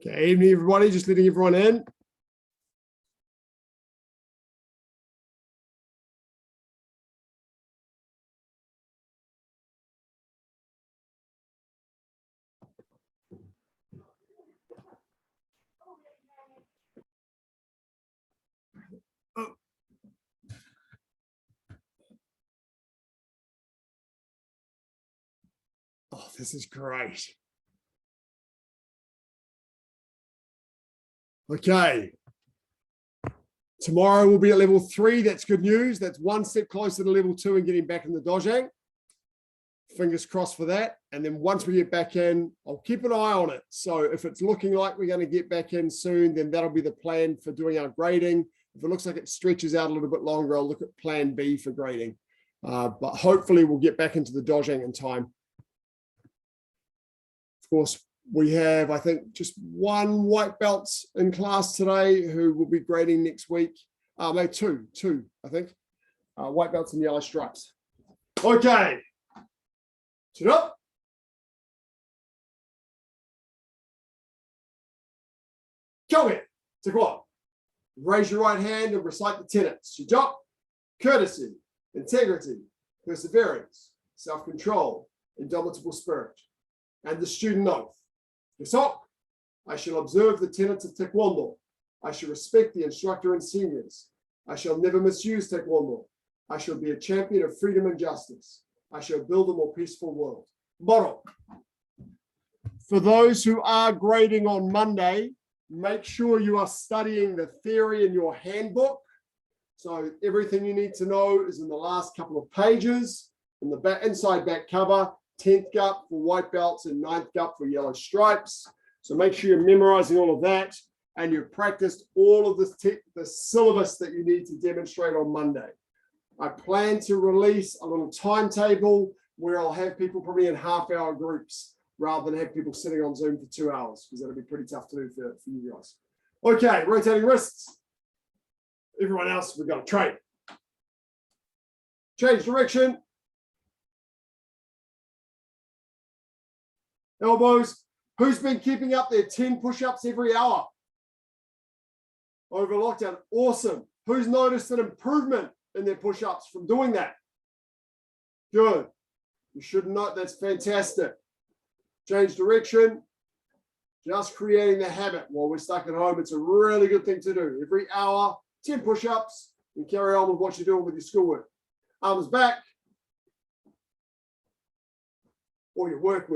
Okay, evening everybody, just letting everyone in. Oh, this is great. Okay. Tomorrow we'll be at level 3. That's good news. That's one step closer to level 2 and getting back in the dojang. Fingers crossed for that. And then once we get back in, I'll keep an eye on it. So if it's looking like we're going to get back in soon, then that'll be the plan for doing our grading. If it looks like it stretches out a little bit longer, I'll look at plan B for grading. But hopefully we'll get back into the dojang in time. Of course, we have, I think, just one white belt in class today who will be grading next week. Maybe two, I think. White belts and yellow stripes. Okay. Sit up. Cohen, take one. Raise your right hand and recite the tenets. Shijok, courtesy, integrity, perseverance, self-control, indomitable spirit. And the student oath. Yasok, I shall observe the tenets of Taekwondo. I shall respect the instructor and seniors. I shall never misuse Taekwondo. I shall be a champion of freedom and justice. I shall build a more peaceful world. Moro. For those who are grading on Monday, make sure you are studying the theory in your handbook. So everything you need to know is in the last couple of pages, in the back, inside back cover. 10th GUP for white belts and 9th GUP for yellow stripes. So make sure you're memorizing all of that and you've practiced all of the syllabus that you need to demonstrate on Monday. I plan to release a little timetable where I'll have people probably in half-hour groups rather than have people sitting on Zoom for 2 hours, because that'll be pretty tough to do for you guys. Okay, rotating wrists. Everyone else, we've got to train. Change direction. Elbows. Who's been keeping up their 10 push-ups every hour over lockdown? Awesome. Who's noticed an improvement in their push-ups from doing that? Good. You should not. That's fantastic. Change direction. Just creating the habit while we're stuck at home. It's a really good thing to do. Every hour, 10 push-ups, and carry on with what you're doing with your schoolwork. Arms back. Or your work.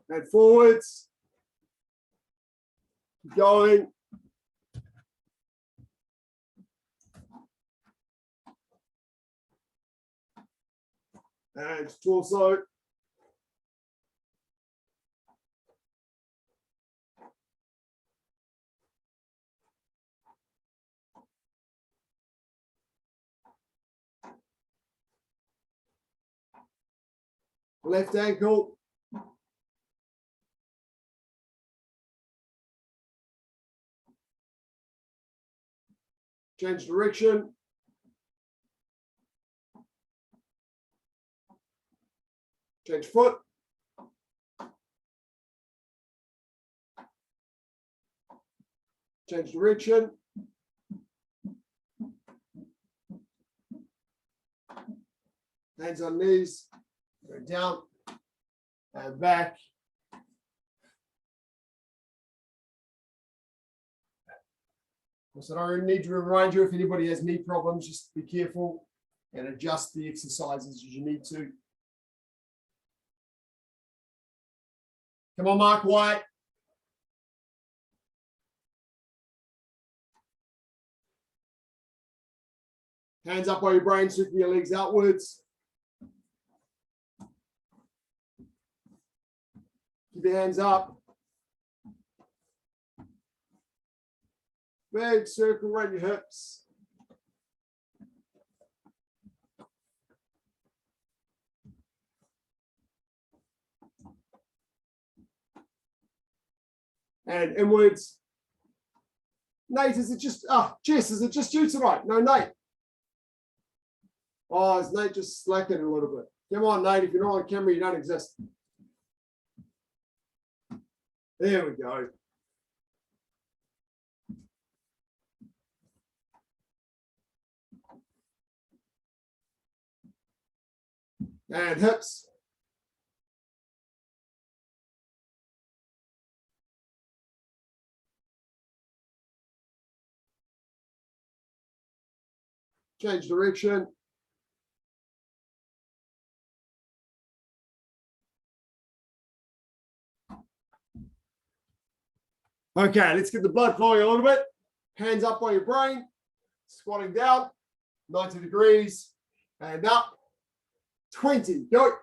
And forwards. Keep going. And torso. Left ankle. Change direction. Change foot. Change direction. Hands on knees. Go down and back. So I don't need to remind you, if anybody has knee problems, just be careful and adjust the exercises as you need to. Come on, Mark White. Hands up while your brain's sweeping your legs outwards. Keep your hands up. Big circle around your hips. And inwards. Nate, is it just, Jess, is it just you tonight? No, Nate. Oh, is Nate just slacking a little bit? Come on, Nate. If you're not on camera, you don't exist. There we go. And hips. Change direction. Okay, let's get the blood flowing a little bit. Hands up by your brain. Squatting down. 90 degrees. And up. 20. Go.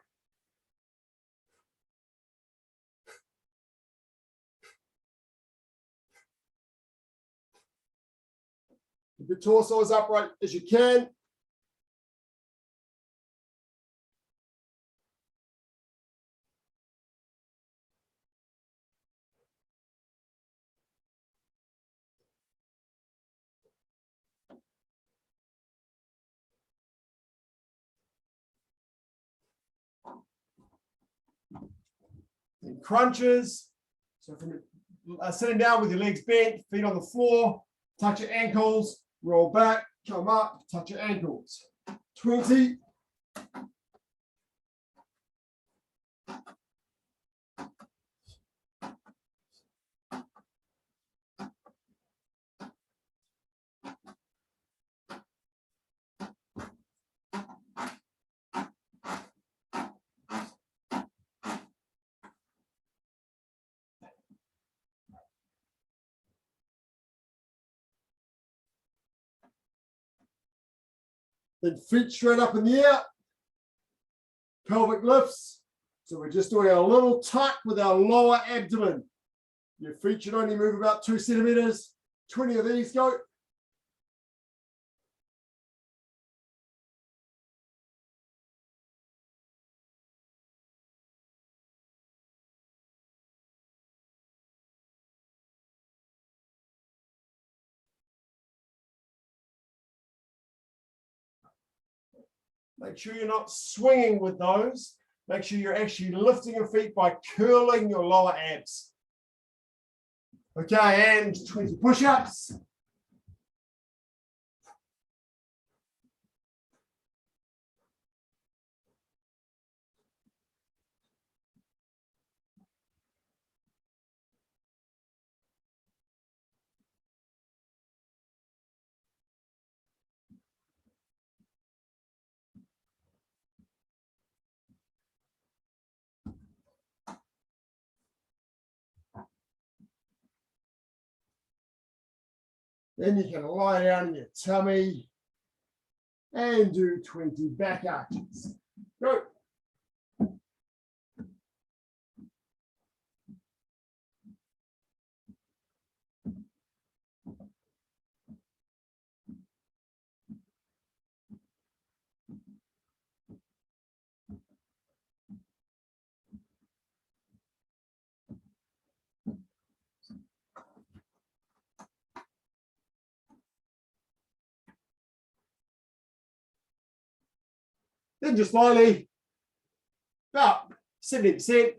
Keep your torso as upright as you can. And crunches. So from sitting down with your legs bent, feet on the floor, touch your ankles, roll back, come up, touch your ankles. 20. Then feet straight up in the air. Pelvic lifts. So we're just doing a little tuck with our lower abdomen. Your feet should only move about 2 centimeters. 20 of these, go. Make sure you're not swinging with those. Make sure you're actually lifting your feet by curling your lower abs. Okay, and 20 push-ups. Then you can lie down in your tummy and do 20 back arches. Go. Then just slowly, about 70%,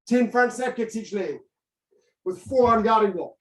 10 front step kicks each leg with 4 on guarding block.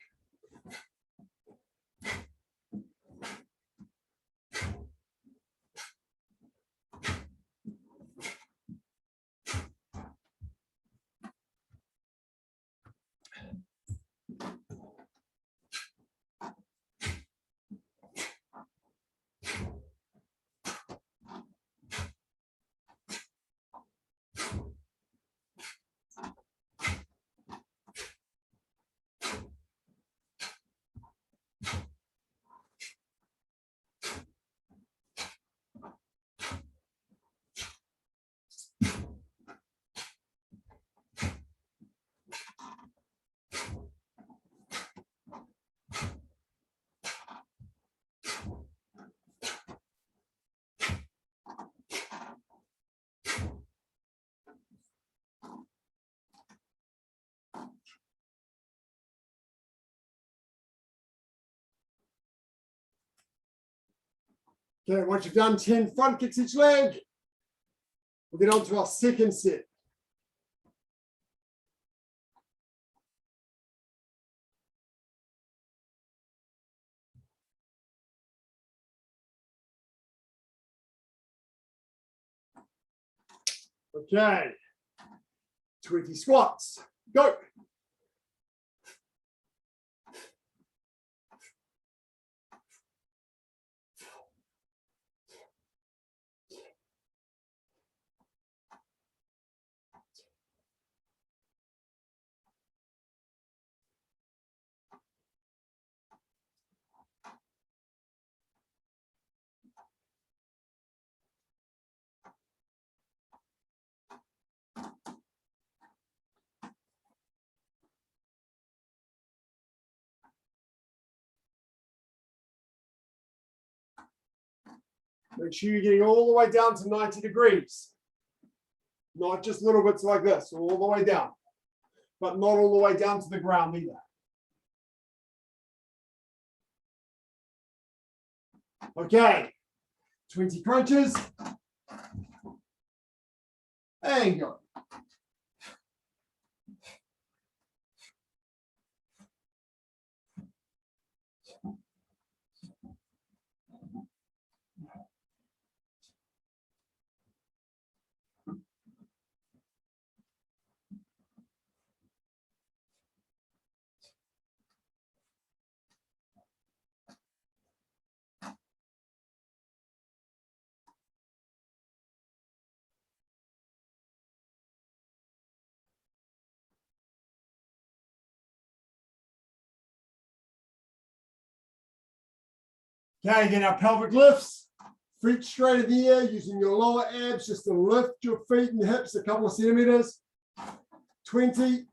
Okay, once you've done 10 front kicks each leg, We'll get on to our second set. Okay, 20 squats, go. Make sure you're getting all the way down to 90 degrees. Not just little bits like this, all the way down. But not all the way down to the ground either. Okay, 20 crunches. And go. Okay, again, our pelvic lifts. Feet straight in the air, using your lower abs just to lift your feet and hips a couple of centimeters. 20.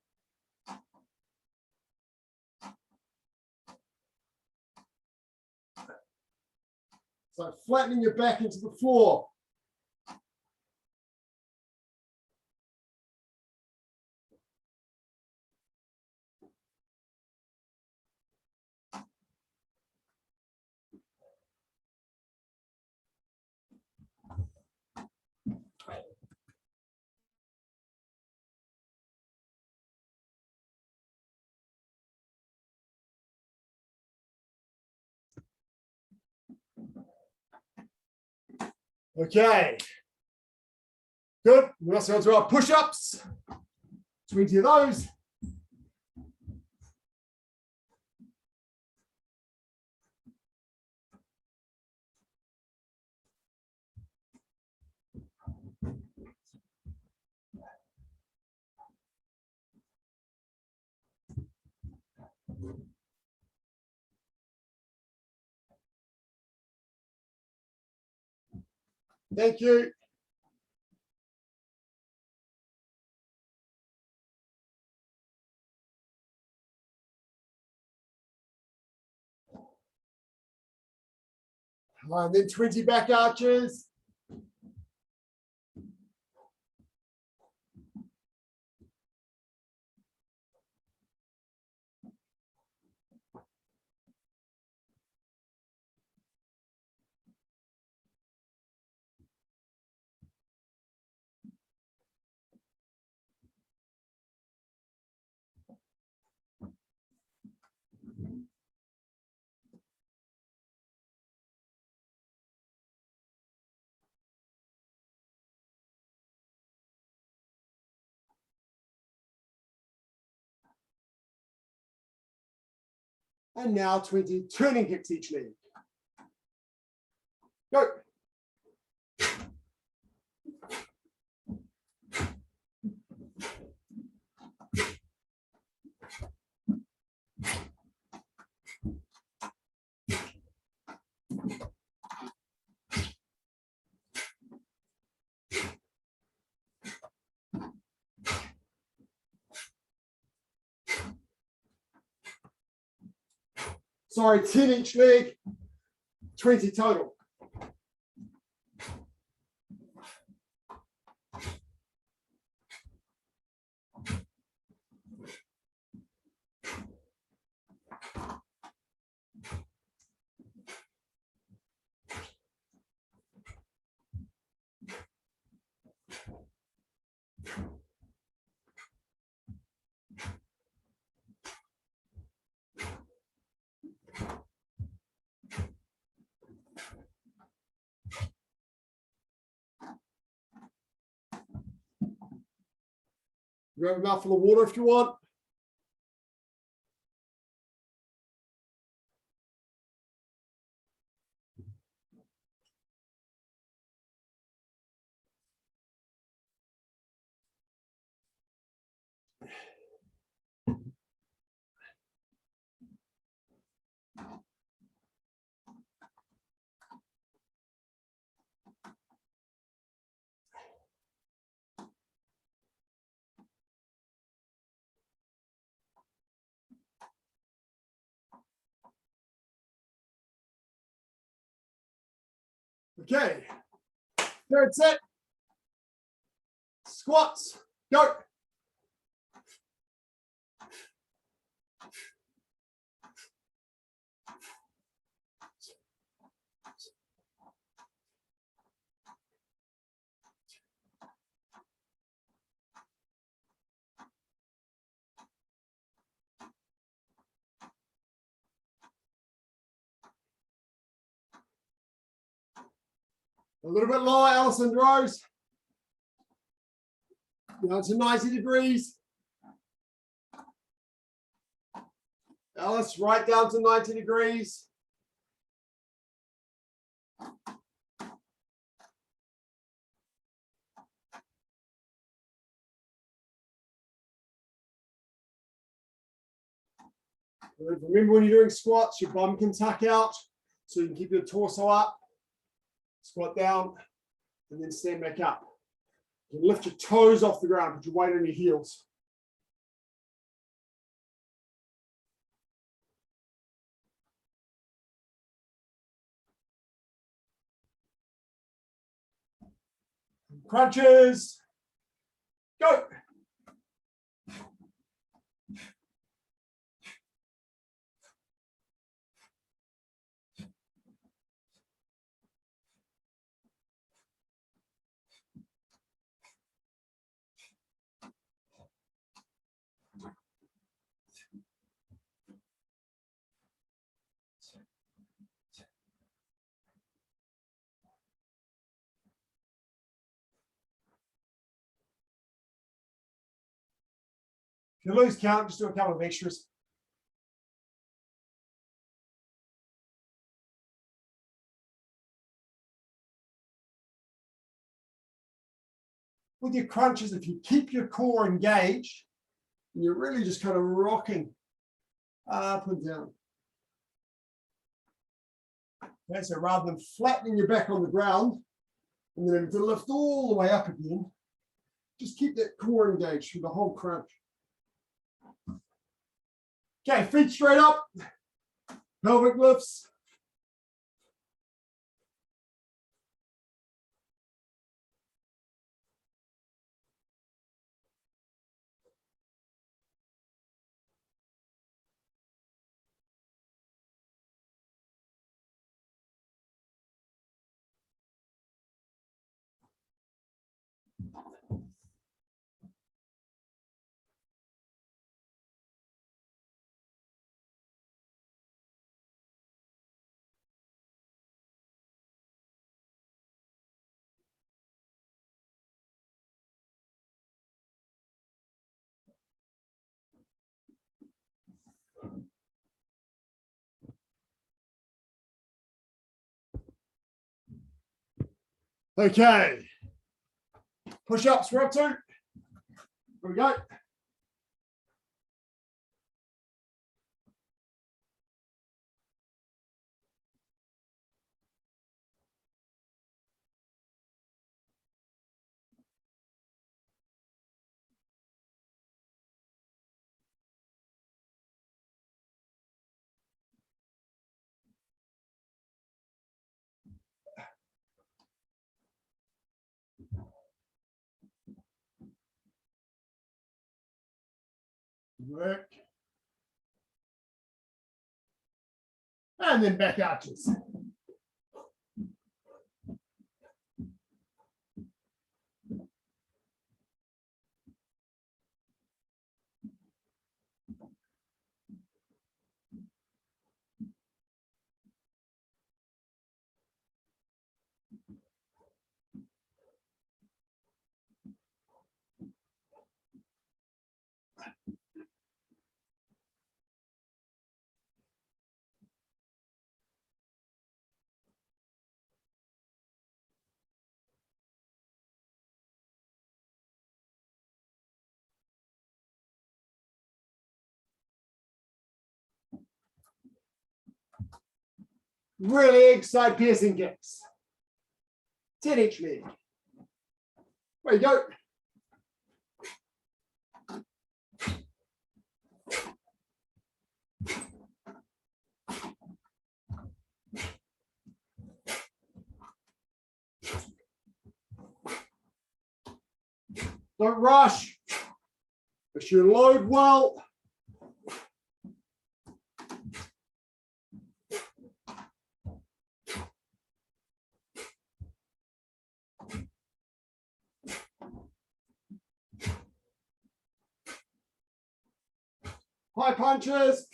So flattening your back into the floor. Okay. Good. We're also going to our push-ups. 20 of those. Thank you. And then 20 back arches. And now 20 turning kicks each leg. Go. Sorry, 10 each leg, 20 total. Grab a mouthful of water if you want. Okay, third set. Squats, go. A little bit lower, Allison rows. Down to 90 degrees. Alice, right down to 90 degrees. Remember, when you're doing squats, your bum can tuck out so you can keep your torso up. Squat down and then stand back up. You can lift your toes off the ground, put your weight on your heels. Crunches. Go. If you lose count, just do a couple of extras. With your crunches, if you keep your core engaged, and you're really just kind of rocking up and down. Okay, so rather than flattening your back on the ground and then to lift all the way up again, just keep that core engaged through the whole crunch. Okay, feet straight up, pelvic lifts. Okay, push-ups, we're up to. Here we go. Work. And then back arches. Really big side piercing kicks. 10 each leg. There you go. Don't rush. Make sure you load well. High punches.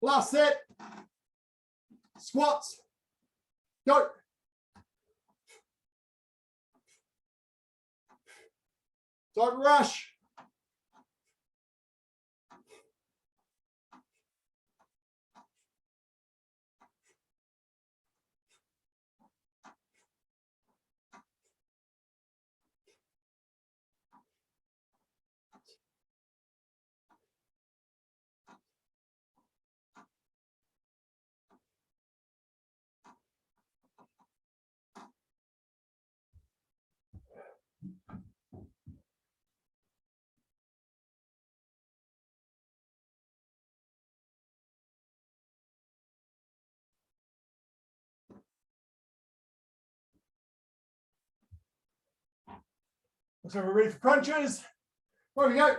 Last set. Squats. Go. Don't rush. So we're ready for crunches. Where we go.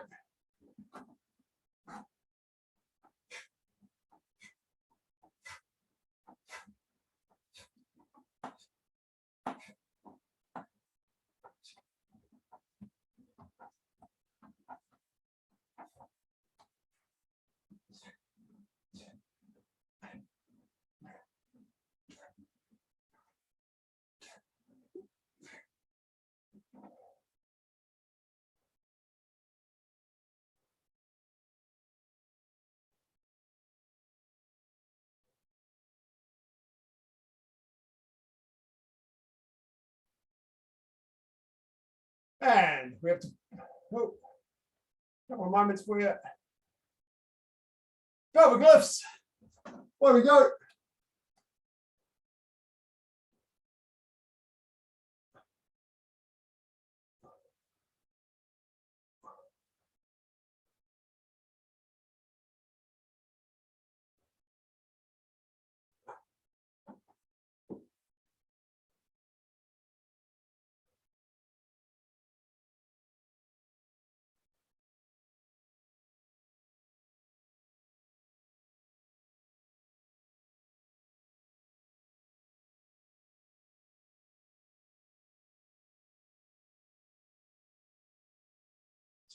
And we have to, oh, couple of moments for you. Pelvic lifts. Where we go.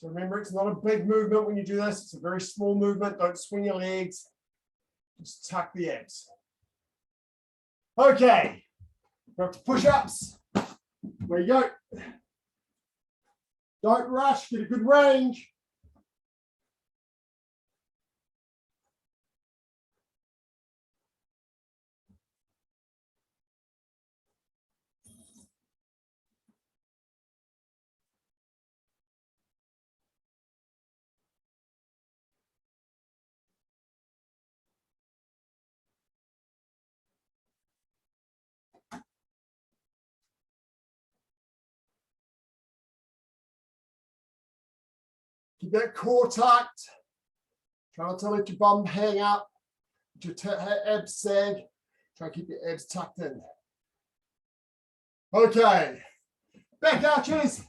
So remember, it's not a big movement when you do this. It's a very small movement. Don't swing your legs. Just tuck the abs. Okay, go up to push-ups. There you go. Don't rush, get a good range. Keep that core tight. Try not to let your bum hang out. Let your abs sag. Try to keep your abs tucked in. Okay, back arches.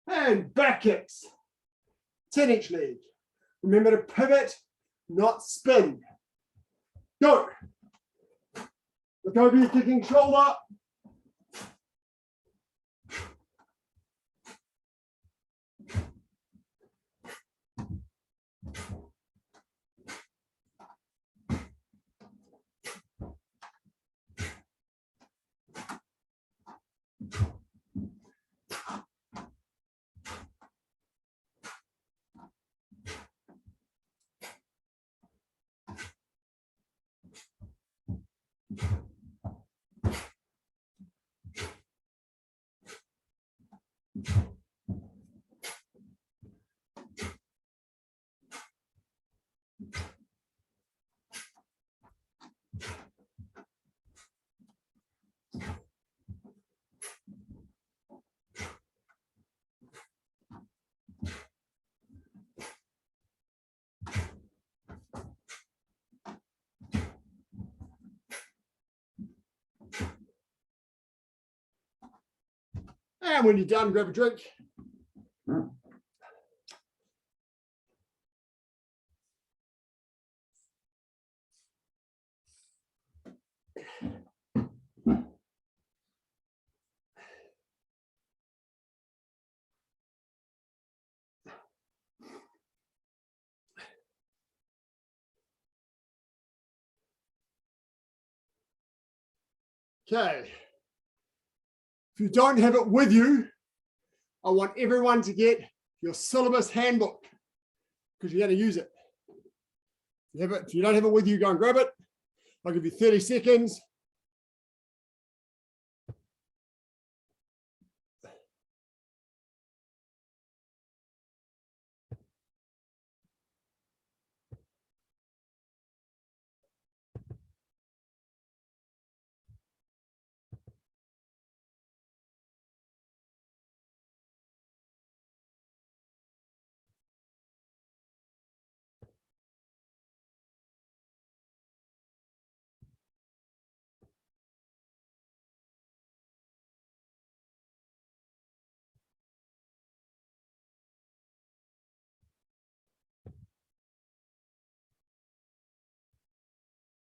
And back kicks. 10-inch leg. Remember to pivot, not spin. Go. Look over your kicking shoulder. And when you're done, grab a drink. Okay. If you don't have it with you, I want everyone to get your syllabus handbook because you're going to use it. If you don't have it with you, go and grab it. I'll give you 30 seconds.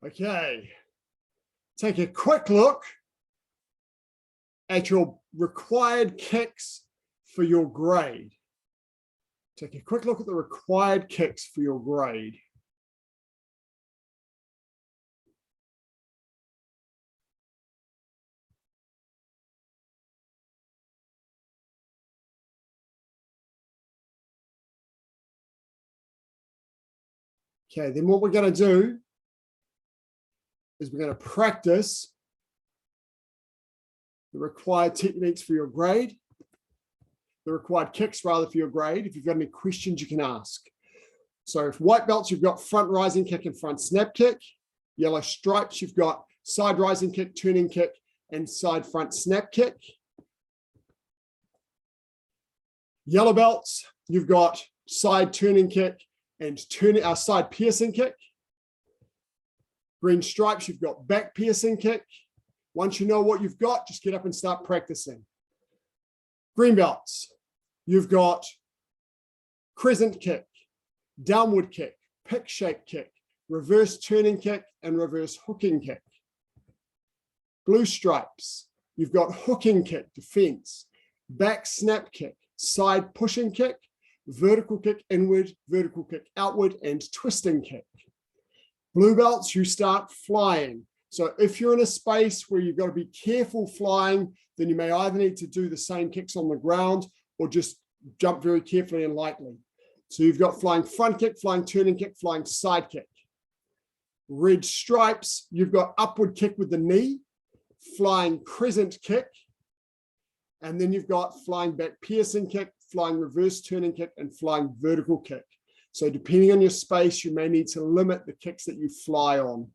Okay. Take a quick look at your required kicks for your grade. Take a quick look at the required kicks for your grade. Okay, then what we're going to do is we're going to practice the required techniques for your grade, the required kicks rather for your grade. If you've got any questions, you can ask. So if white belts, you've got front rising kick and front snap kick. Yellow stripes, you've got side rising kick, turning kick, and side front snap kick. Yellow belts, you've got side turning kick and side piercing kick. Green stripes, you've got back piercing kick. Once you know what you've got, just get up and start practicing. Green belts, you've got crescent kick, downward kick, pick shape kick, reverse turning kick, and reverse hooking kick. Blue stripes, you've got hooking kick, defense, back snap kick, side pushing kick, vertical kick inward, vertical kick outward, and twisting kick. Blue belts, you start flying. So if you're in a space where you've got to be careful flying, then you may either need to do the same kicks on the ground or just jump very carefully and lightly. So you've got flying front kick, flying turning kick, flying side kick. Red stripes, you've got upward kick with the knee, flying crescent kick, and then you've got flying back piercing kick, flying reverse turning kick, and flying vertical kick. So depending on your space, you may need to limit the kicks that you fly on.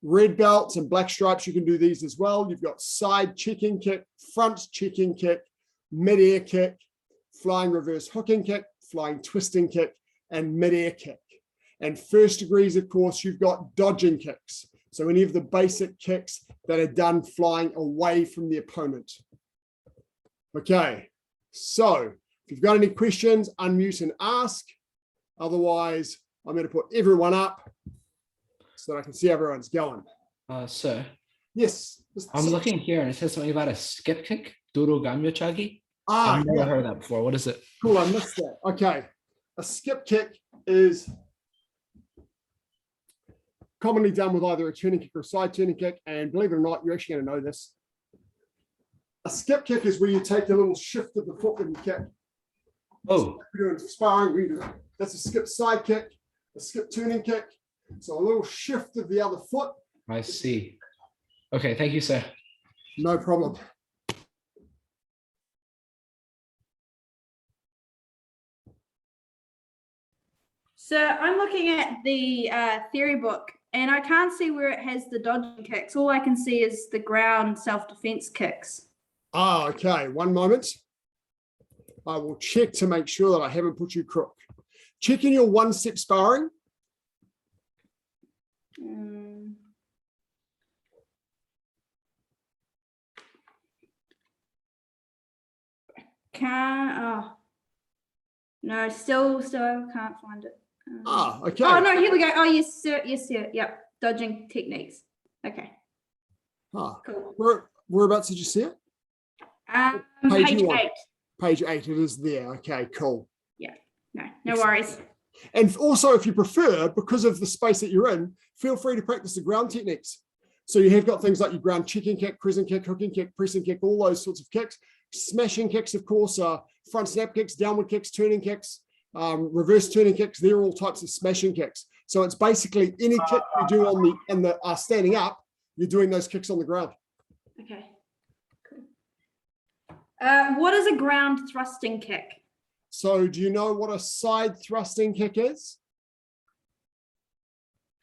Red belts and black stripes, you can do these as well. You've got side checking kick, front checking kick, mid-air kick, flying reverse hooking kick, flying twisting kick, and mid-air kick. And first degrees, of course, you've got dodging kicks. So any of the basic kicks that are done flying away from the opponent. Okay, so if you've got any questions, unmute and ask. Otherwise, I'm going to put everyone up so that I can see everyone's going. Sir. Yes. I'm looking here and it says something about a skip kick, Duro Gamyo Chagi. I've never heard that before. What is it? Cool, I missed that. Okay. A skip kick is commonly done with either a turning kick or a side turning kick. And believe it or not, you're actually going to know this. A skip kick is where you take a little shift of the foot when you kick. Oh. So we're doing sparring, we do. That's a skip side kick, a skip turning kick. So a little shift of the other foot. I see. Okay, thank you, sir. No problem. So I'm looking at the theory book and I can't see where it has the dodging kicks. All I can see is the ground self-defense kicks. Okay. One moment. I will check to make sure that I haven't put you crook. Checking your one-step sparring. No, still can't find it. Okay. Oh no, here we go. Oh yes, sir. Yes, sir. Yep. Dodging techniques. Okay. Cool. Whereabouts did you see it? Page 8. Page 8, it is there. Okay, cool. Yeah. No worries. And also, if you prefer, because of the space that you're in, feel free to practice the ground techniques. So you have got things like your ground checking kick, crescent kick, hooking kick, pressing kick, all those sorts of kicks. Smashing kicks, of course, front snap kicks, downward kicks, turning kicks, reverse turning kicks. They're all types of smashing kicks. So it's basically any kick you do on the standing up, you're doing those kicks on the ground. Okay. Cool. What is a ground thrusting kick? So do you know what a side thrusting kick is?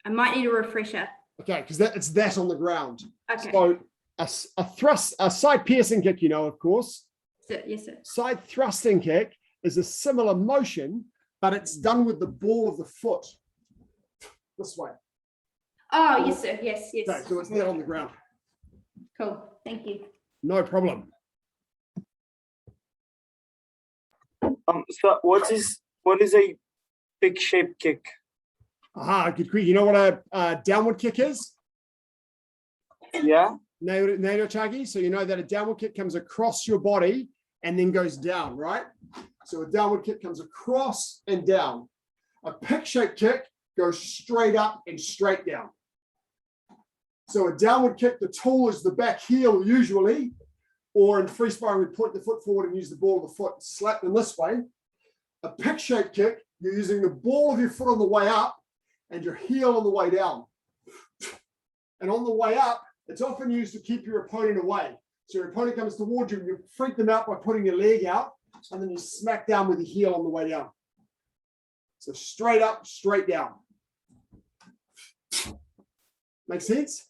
I might need a refresher. Okay, because it's that on the ground. Okay. So a side piercing kick, you know, of course. Yes, sir. Side thrusting kick is a similar motion, but it's done with the ball of the foot this way. Oh, yes, sir. Yes. Okay, so it's that on the ground. Cool. Thank you. No problem. So what is a pick shape kick? Good quick. You know what a downward kick is? Yeah. Nailed it, Chagi. So you know that a downward kick comes across your body and then goes down, right? So a downward kick comes across and down. A pick shape kick goes straight up and straight down. So a downward kick, the tool is the back heel usually, or in free sparring, we point the foot forward and use the ball of the foot and slap them this way. A pick shape kick, you're using the ball of your foot on the way up and your heel on the way down. And on the way up, it's often used to keep your opponent away. So your opponent comes towards you and you freak them out by putting your leg out, and then you smack down with your heel on the way down. So straight up, straight down. Make sense?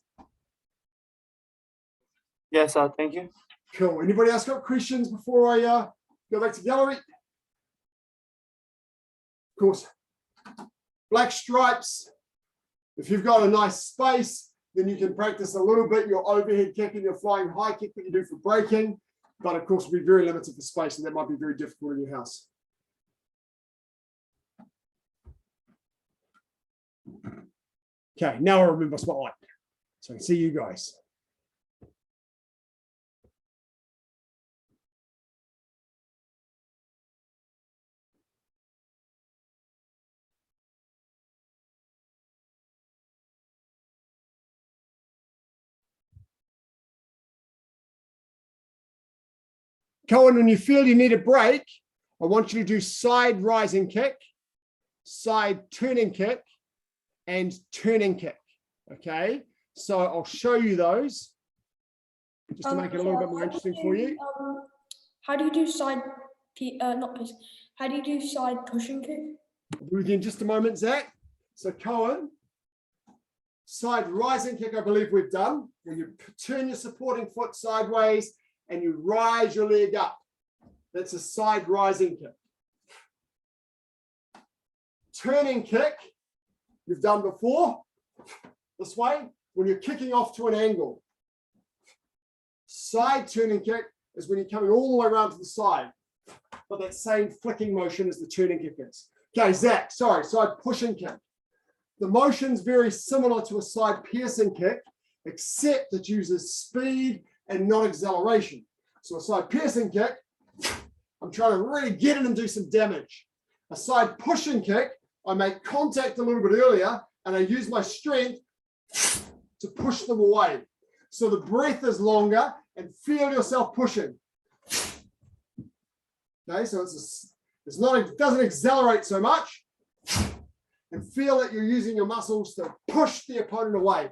Yes, sir. Thank you. Cool. Anybody else got questions before I go back to gallery? Of course. Black stripes. If you've got a nice space, then you can practice a little bit your overhead kick and your flying high kick that you do for breaking. But of course, we'll be very limited for space, and that might be very difficult in your house. Okay, now I remember spotlight. So I can see you guys. Cohen, when you feel you need a break, I want you to do side rising kick, side turning kick, and turning kick. Okay, so I'll show you those just to make it a little bit more interesting for you. How do you do side, how do you do side pushing kick? I'll do it in just a moment, Zach. So Cohen, side rising kick, I believe we've done. When you turn your supporting foot sideways and you rise your leg up. That's a side rising kick. Turning kick, you've done before. This way, when you're kicking off to an angle. Side turning kick is when you're coming all the way around to the side. But that same flicking motion as the turning kick is. Okay, Zach, sorry, side pushing kick. The motion's very similar to a side piercing kick, except it uses speed and not acceleration. So a side piercing kick, I'm trying to really get in and do some damage. A side pushing kick, I make contact a little bit earlier and I use my strength to push them away. So the breath is longer and feel yourself pushing. Okay, so it doesn't accelerate so much, and feel that you're using your muscles to push the opponent away.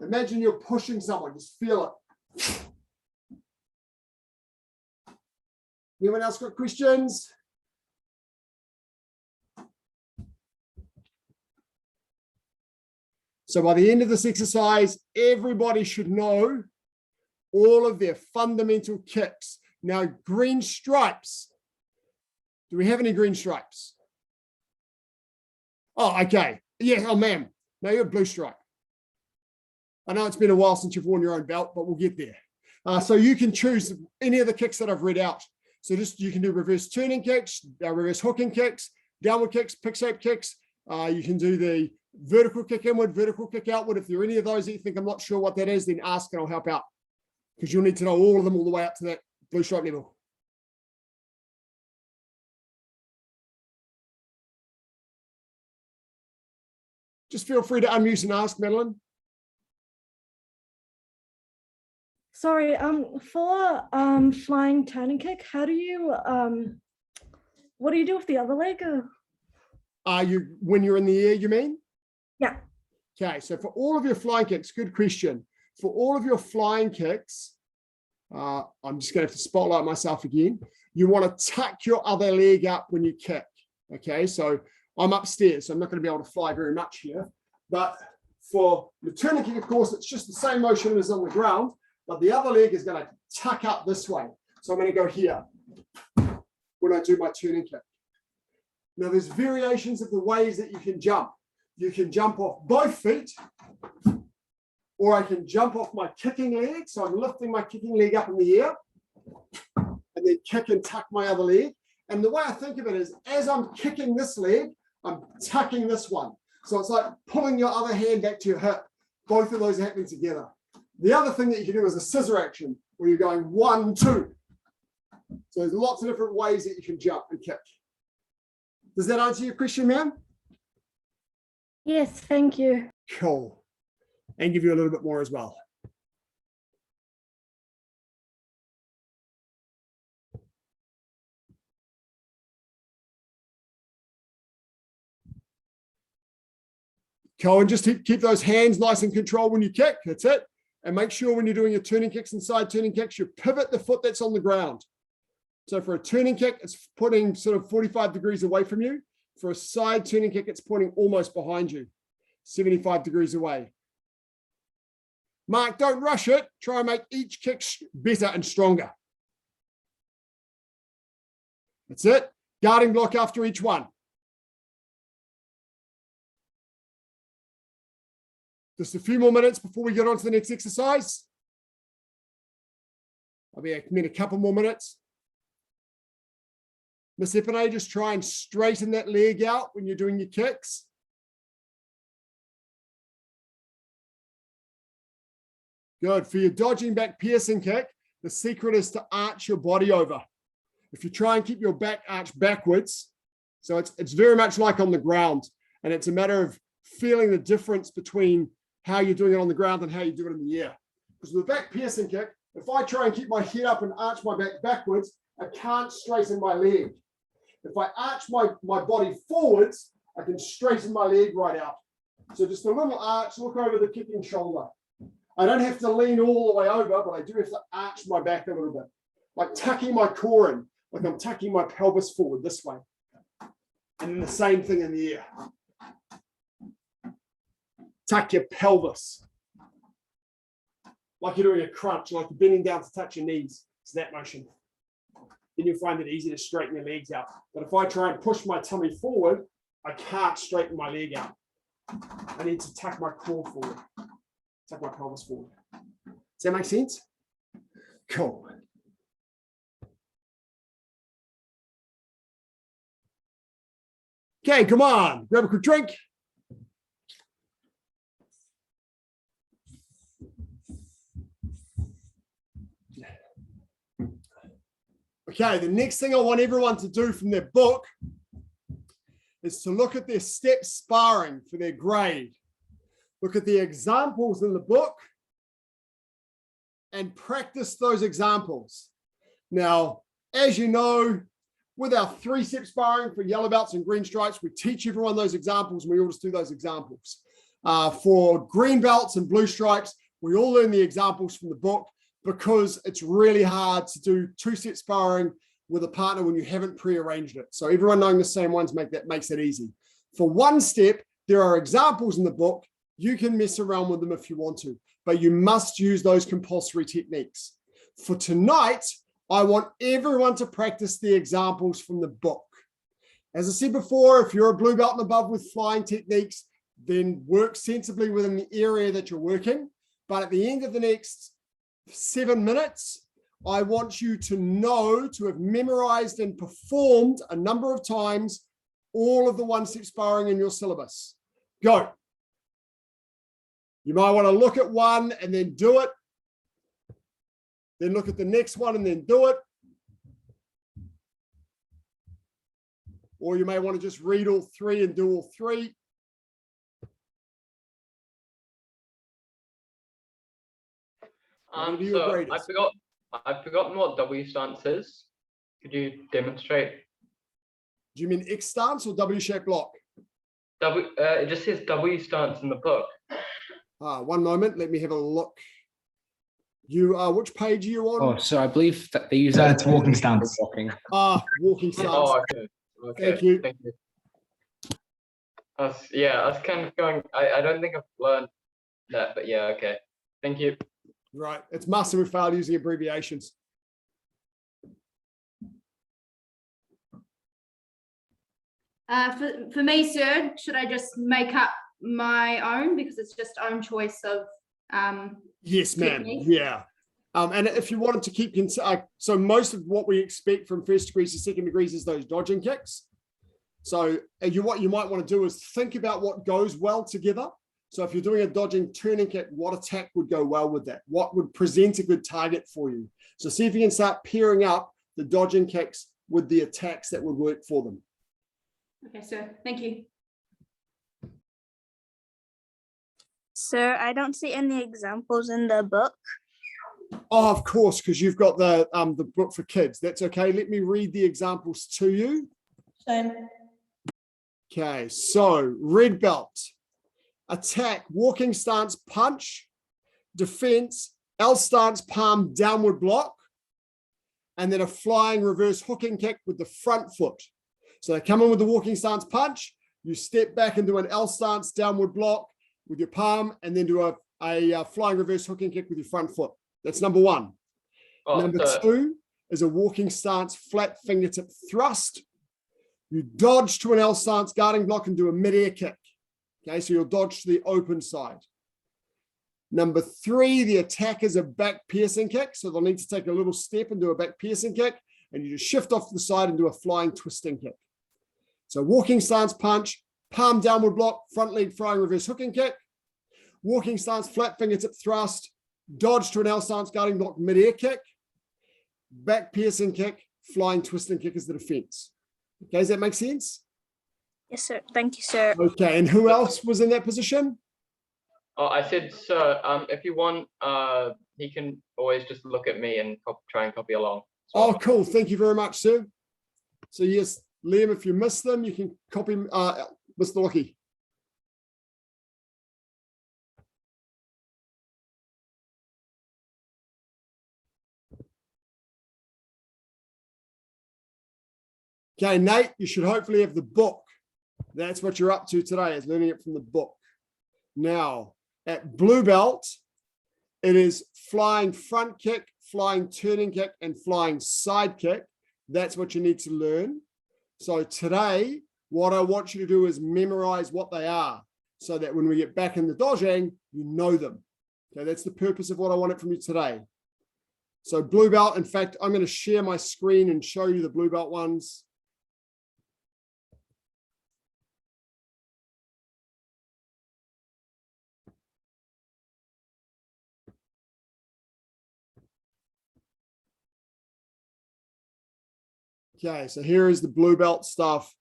Imagine you're pushing someone, just feel it. Anyone else got questions? So by the end of this exercise, everybody should know all of their fundamental kicks. Now, green stripes. Do we have any green stripes? Oh, okay. Yeah, oh, ma'am. No, you're a blue stripe. I know it's been a while since you've worn your own belt, but we'll get there. So you can choose any of the kicks that I've read out. So just you can do reverse turning kicks, reverse hooking kicks, downward kicks, pick shape kicks. You can do the vertical kick inward, vertical kick outward. If there are any of those that you think I'm not sure what that is, then ask and I'll help out. Because you'll need to know all of them all the way up to that blue stripe level. Just feel free to unmute and ask, Madeline. Sorry, for flying turning kick, how do you what do you do with the other leg? When you're in the air, you mean? Yeah. Okay, so for all of your flying kicks, good question. For all of your flying kicks, I'm just going to have to spotlight myself again. You want to tuck your other leg up when you kick. Okay, so I'm upstairs, so I'm not going to be able to fly very much here. But for the turning kick, of course, it's just the same motion as on the ground, but the other leg is going to tuck up this way. So I'm going to go here when I do my turning kick. Now, there's variations of the ways that you can jump. You can jump off both feet, or I can jump off my kicking leg. So I'm lifting my kicking leg up in the air and then kick and tuck my other leg. And the way I think of it is, as I'm kicking this leg, I'm tucking this one. So it's like pulling your other hand back to your hip. Both of those are happening together. The other thing that you can do is a scissor action, where you're going 1, 2. So there's lots of different ways that you can jump and kick. Does that answer your question, ma'am? Yes, thank you. Cool. And give you a little bit more as well. Cohen, just keep those hands nice and controlled when you kick. That's it. And make sure when you're doing your turning kicks and side turning kicks, you pivot the foot that's on the ground. So for a turning kick, it's putting sort of 45 degrees away from you. For a side turning kick, it's pointing almost behind you, 75 degrees away. Mark, don't rush it. Try and make each kick better and stronger. That's it. Guarding block after each one. Just a few more minutes before we get on to the next exercise. I'll be a couple more minutes. Miss Epine, just try and straighten that leg out when you're doing your kicks. Good. For your dodging back piercing kick, the secret is to arch your body over. If you try and keep your back arched backwards, so it's very much like on the ground, and it's a matter of feeling the difference between how you're doing it on the ground and how you do it in the air. Because with the back piercing kick, if I try and keep my head up and arch my back backwards, I can't straighten my leg. If I arch my body forwards, I can straighten my leg right out. So just a little arch, look over the kicking shoulder. I don't have to lean all the way over, but I do have to arch my back a little bit. Like tucking my core in, like I'm tucking my pelvis forward this way. And then the same thing in the air. Tuck your pelvis. Like you're doing a crunch, like you're bending down to touch your knees. It's that motion. Then you'll find it easy to straighten your legs out. But if I try and push my tummy forward, I can't straighten my leg out. I need to tuck my core forward. Tuck my pelvis forward. Does that make sense? Cool. Okay, come on. Grab a quick drink. Okay, the next thing I want everyone to do from their book is to look at their step sparring for their grade. Look at the examples in the book and practice those examples. Now, as you know, with our 3-step sparring for yellow belts and green stripes, we teach everyone those examples and we all just do those examples. For green belts and blue stripes, we all learn the examples from the book because it's really hard to do 2-step sparring with a partner when you haven't pre-arranged it. So everyone knowing the same ones makes it easy. For 1-step, there are examples in the book. You can mess around with them if you want to, but you must use those compulsory techniques. For tonight, I want everyone to practice the examples from the book. As I said before, if you're a blue belt and above with flying techniques, then work sensibly within the area that you're working. But at the end of the next 7 minutes, I want you to know, to have memorized and performed a number of times all of the 1-step sparring in your syllabus. Go. You might want to look at one and then do it. Then look at the next one and then do it. Or you may want to just read all 3 and do all 3. So I've forgotten what W stance is. Could you demonstrate? Do you mean X stance or W-shaped block? It just says W stance in the book. One moment, let me have a look. You which page are you on? Oh, so I believe that they use that. It's walking stance. Walking. Walking stance. Oh, okay. Thank you. Thank you. I was kind of going. I don't think I've learned that, but yeah, okay. Thank you. Right, it's massive we fail using abbreviations. For me, sir, should I just make up my own because it's just own choice of Yes, ma'am. technique? Yeah. And if you wanted to keep, so most of what we expect from 1st degrees to 2nd degrees is those dodging kicks. So what you might want to do is think about what goes well together. So if you're doing a dodging turning kick, what attack would go well with that? What would present a good target for you? So see if you can start pairing up the dodging kicks with the attacks that would work for them. Okay, sir. Thank you. Sir, I don't see any examples in the book. Oh, of course, because you've got the book for kids. That's okay. Let me read the examples to you. Same. Okay, so red belt. Attack, walking stance, punch. Defense, L stance, palm, downward block. And then a flying reverse hooking kick with the front foot. So they come in with the walking stance punch. You step back into an L stance downward block with your palm, and then do a flying reverse hooking kick with your front foot. That's number one. Oh, Number so- two is a walking stance flat fingertip thrust. You dodge to an L stance guarding block and do a mid-air kick. Okay, so you'll dodge to the open side. Number three, the attack is a back piercing kick. So they'll need to take a little step and do a back piercing kick, and you just shift off to the side and do a flying twisting kick. So walking stance punch, palm downward block, front leg flying reverse hooking kick, walking stance flat fingertip thrust, dodge to an L stance guarding block mid-air kick, back piercing kick, flying twisting kick is the defense. Okay, does that make sense? Yes, sir. Thank you, sir. Okay, and who else was in that position? Oh, I said, sir, if you want, he can always just look at me and try and copy along. Oh, cool. Thank you very much, sir. So yes, Liam, if you miss them, you can copy Mr. Lockie. Okay, Nate, you should hopefully have the book. That's what you're up to today, is learning it from the book. Now, at blue belt, it is flying front kick, flying turning kick, and flying side kick. That's what you need to learn. So today, what I want you to do is memorize what they are, so that when we get back in the dojang, you know them. Okay, that's the purpose of what I wanted from you today. So blue belt, in fact, I'm going to share my screen and show you the blue belt ones. Okay, so here is the blue belt stuff.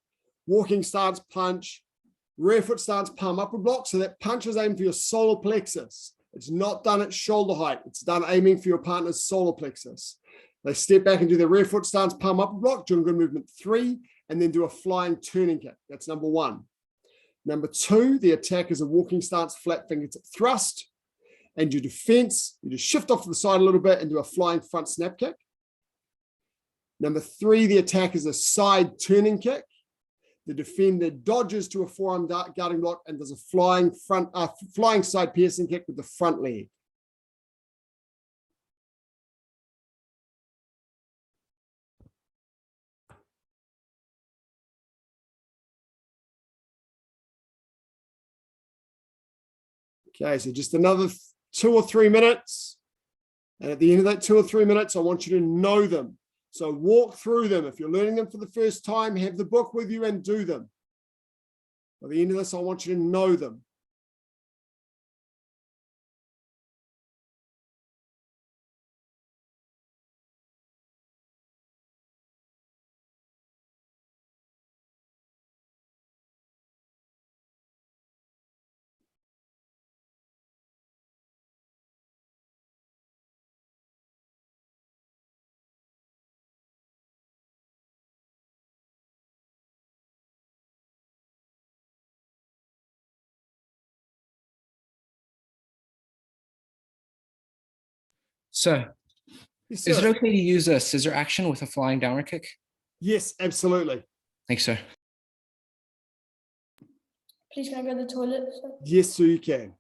Walking stance punch, rear foot stance palm upward block. So that punch is aimed for your solar plexus. It's not done at shoulder height. It's done aiming for your partner's solar plexus. They step back and do their rear foot stance palm upward block, doing good movement 3, and then do a flying turning kick. That's number 1. Number 2, the attack is a walking stance flat fingertip thrust. And your defense, you just shift off to the side a little bit and do a flying front snap kick. Number 3, the attack is a side turning kick. The defender dodges to a forearm guarding block and does a flying side piercing kick with the front leg. Okay, so just another 2 or 3 minutes. And at the end of that 2 or 3 minutes, I want you to know them. So walk through them. If you're learning them for the first time, have the book with you and do them. At the end of this, I want you to know them. So, Yes, is it sir. okay to use a scissor action with a flying downward kick? Yes, absolutely. Thanks, sir. Please can I go to the toilet? Sir? Yes, sir, you can.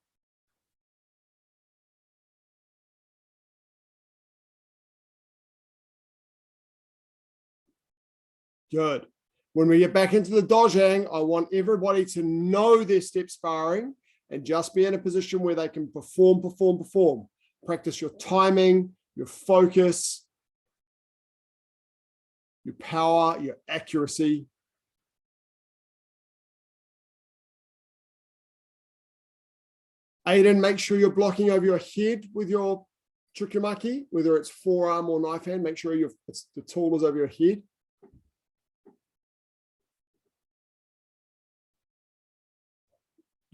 Good. When we get back into the dojang, I want everybody to know their step sparring and just be in a position where they can perform. Practice your timing, your focus, your power, your accuracy. Aiden, make sure you're blocking over your head with your chukumaki, whether it's forearm or knife hand. Make sure the tool is over your head.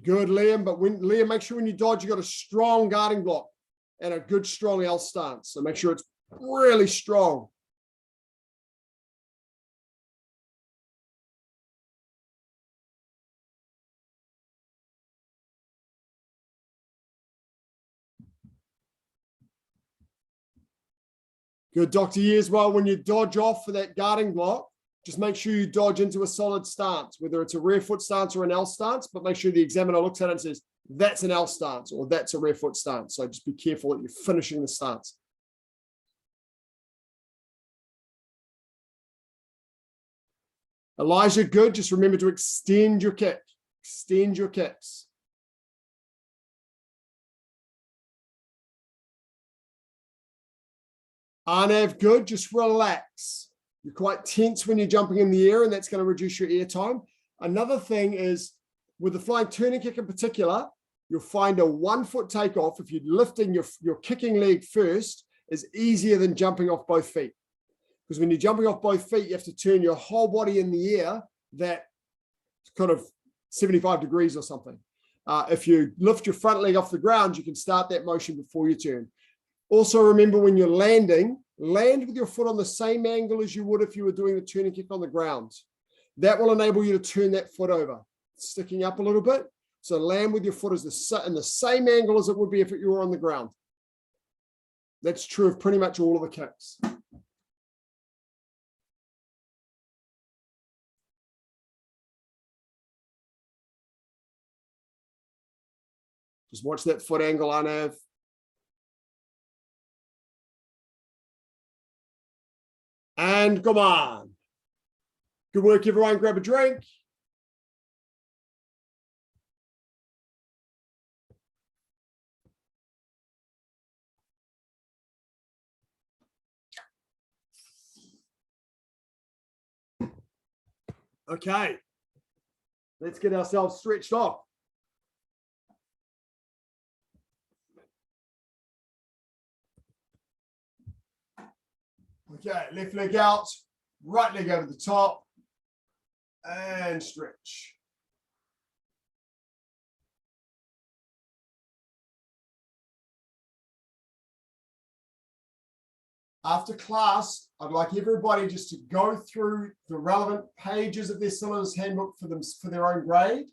Good, Liam. But Liam, make sure when you dodge, you got a strong guarding block and a good strong L stance. So make sure it's really strong. Good, Dr. Yi, as well. When you dodge off for that guarding block, just make sure you dodge into a solid stance, whether it's a rear foot stance or an L stance, but make sure the examiner looks at it and says, that's an L stance or that's a rear foot stance. So just be careful that you're finishing the stance. Elijah, good. Just remember to extend your kick. Extend your kicks. Arnav, good. Just relax. You're quite tense when you're jumping in the air, and that's going to reduce your air time. Another thing is, with the flying turning kick in particular, you'll find a 1 foot takeoff, if you're lifting your kicking leg first, is easier than jumping off both feet. Because when you're jumping off both feet, you have to turn your whole body in the air, that kind of 75 degrees or something. If you lift your front leg off the ground, you can start that motion before you turn. Also remember, when you're landing, land with your foot on the same angle as you would if you were doing the turning kick on the ground. That will enable you to turn that foot over, sticking up a little bit. So land with your foot in the same angle as it would be if you were on the ground. That's true of pretty much all of the kicks. Just watch that foot angle, Arnav. And come on. Good work, everyone. Grab a drink. Okay. Let's get ourselves stretched off. Okay, left leg out, right leg over the top, and stretch. After class, I'd like everybody just to go through the relevant pages of their syllabus handbook for their own grade,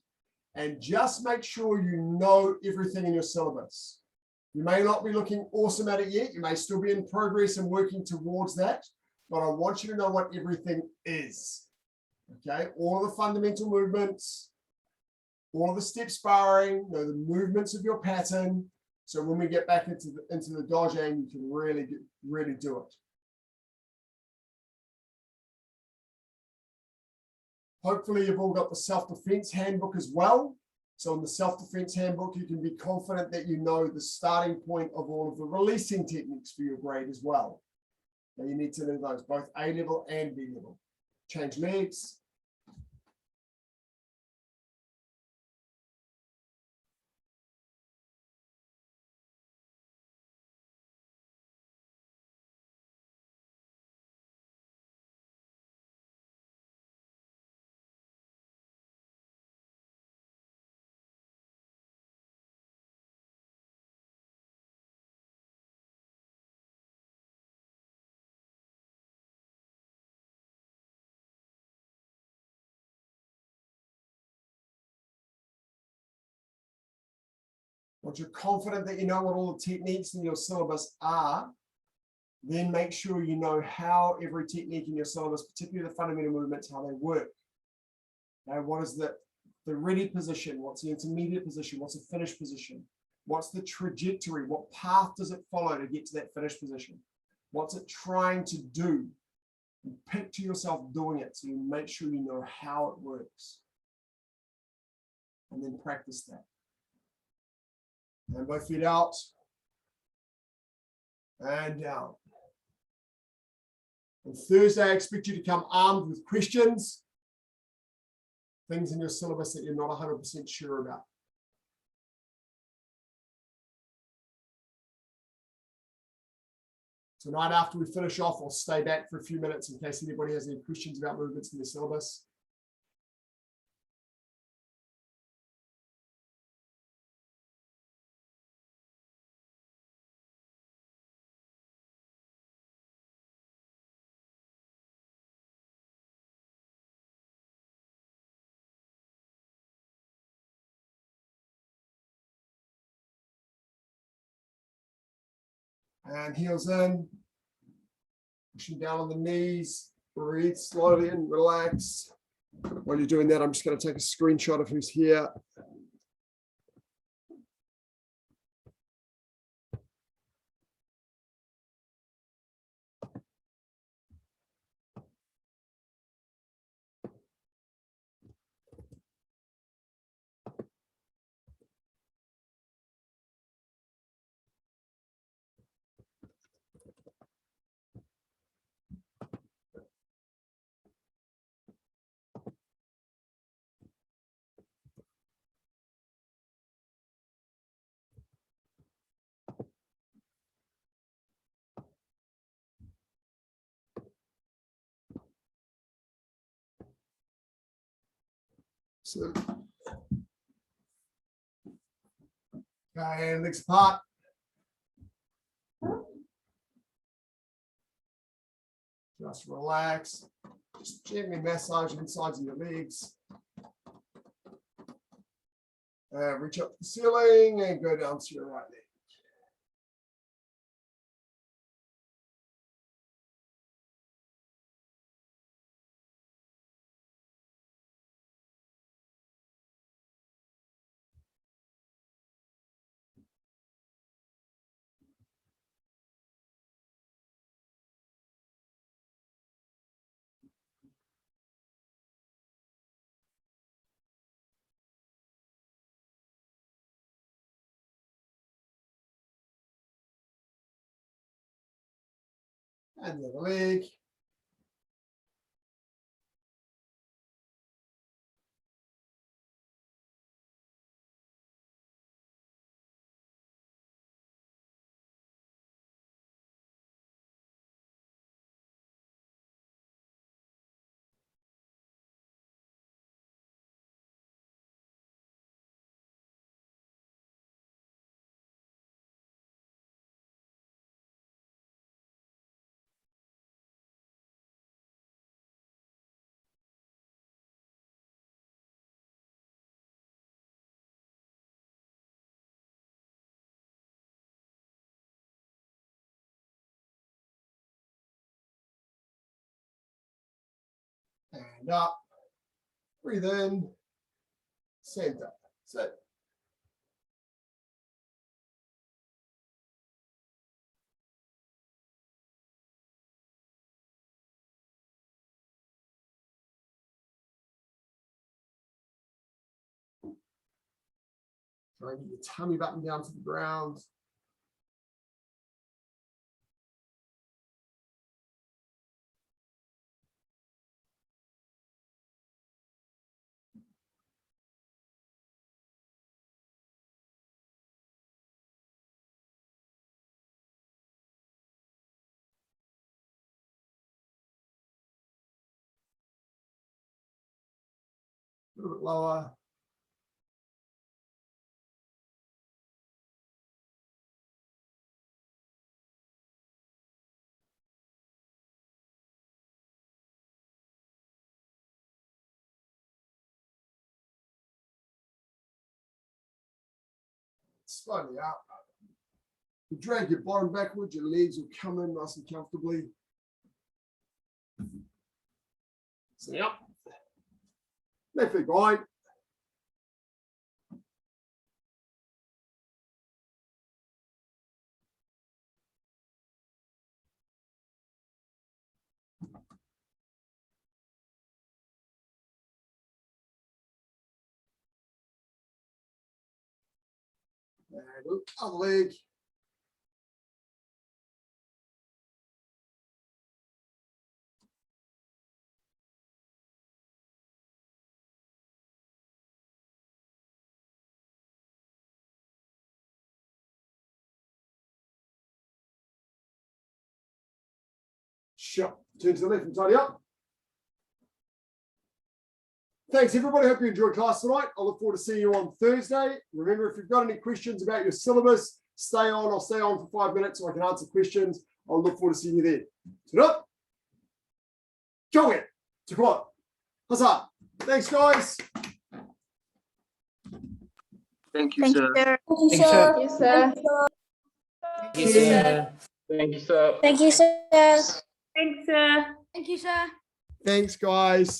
and just make sure you know everything in your syllabus. You may not be looking awesome at it yet. You may still be in progress and working towards that, but I want you to know what everything is. Okay, all the fundamental movements, all of the step sparring, know the movements of your pattern. So when we get back into the dojang, you can really do it. Hopefully you've all got the self-defense handbook as well. So in the self-defense handbook, you can be confident that you know the starting point of all of the releasing techniques for your grade as well. Now you need to know those, both A level and B level. Change legs. Once you're confident that you know what all the techniques in your syllabus are, then make sure you know how every technique in your syllabus, particularly the fundamental movements, how they work. Now, what is the ready position? What's the intermediate position? What's the finished position? What's the trajectory? What path does it follow to get to that finished position? What's it trying to do? And picture yourself doing it so you make sure you know how it works. And then practice that. And both feet out and down. On Thursday, I expect you to come armed with questions, things in your syllabus that you're not 100% sure about. Tonight, after we finish off, I'll stay back for a few minutes in case anybody has any questions about movements in their syllabus. And heels in, pushing down on the knees, Breathe slowly and relax. While you're doing that, I'm just going to take a screenshot of who's here. So, okay, and legs apart. Just relax. Just gently massage the insides of your legs. Reach up to the ceiling and go down to your right leg. And the other leg. And up. Breathe in. Center. Sit. Try and get your tummy button down to the ground. A little bit lower. Slowly out. You drag your bottom backwards, your legs will come in nice and comfortably. Stay up. Left leg behind. And other leg. Sure. Turn to the left and tidy up. Thanks, everybody. Hope you enjoyed class tonight. I look forward to seeing you on Thursday. Remember, if you've got any questions about your syllabus, stay on. I'll stay on for 5 minutes so I can answer questions. I'll look forward to seeing you then. Turn Cohen. Support. Huzzah. Thanks, guys. Thank you, Thank sir. you, sir. Thank you, Thanks, sir. Yes, sir. Thank you, sir. Thank you, sir. Thanks, sir. Thank you, sir. Thanks, guys.